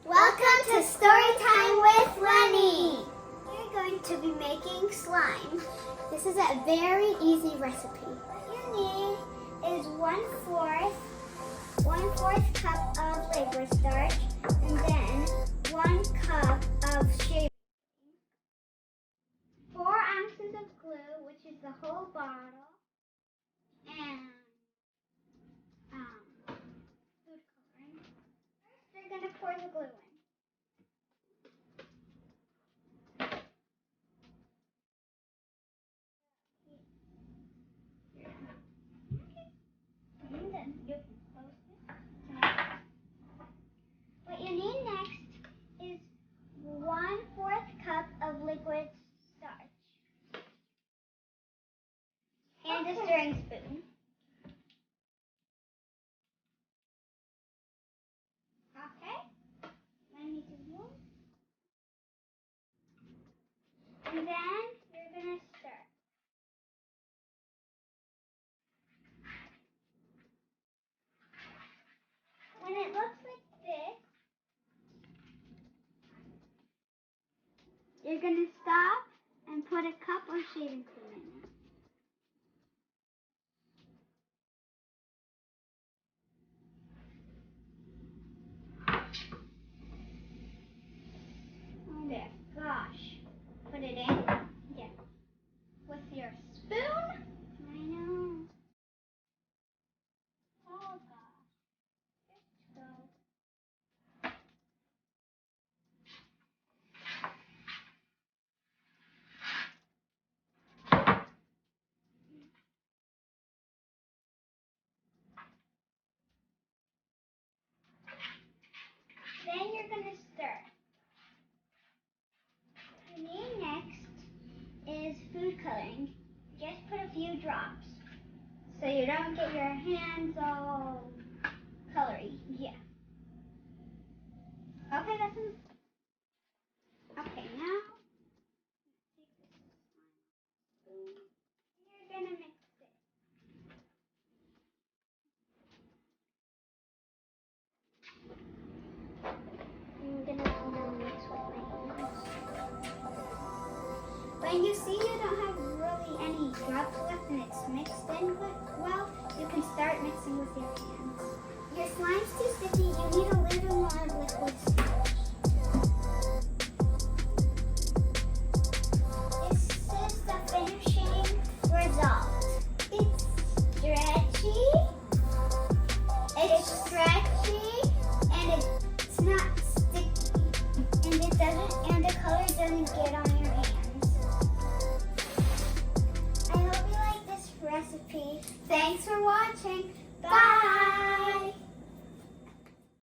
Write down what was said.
Welcome to Storytime with Lenny. We're going to be making slime. This is a very easy recipe. What you need is 1/4 cup of liquid starch and then 1 cup of shaving cream, 4 ounces of glue, which is the whole bottle, and food coloring. First, you're going to pour the glue in. And then you can close it. What you need next is 1/4 cup of liquid starch and a stirring spoon. Okay? Let me do one. And then you're going to stir. When it looks like this, you're going to stop and put a cup of shaving cream in it. Oh there, gosh. Put it in. Yeah. With your spoon. I know. Oh gosh. Let's go. Then you're going to stir. What you need next is food coloring. Just put a few drops so you don't get your hands all colory. Yeah. Okay, that's enough. Okay, now you're going to mix it. I'm going to mix with my hands. When you see you don't have really any drops left and it's mixed in well, you can start mixing with your hands. Your slime's too sticky, you need a little more liquid starch. This is the finishing result. It's stretchy, and it's not sticky, and the color doesn't get on your hands. I hope you like this recipe. Thanks for watching. Bye!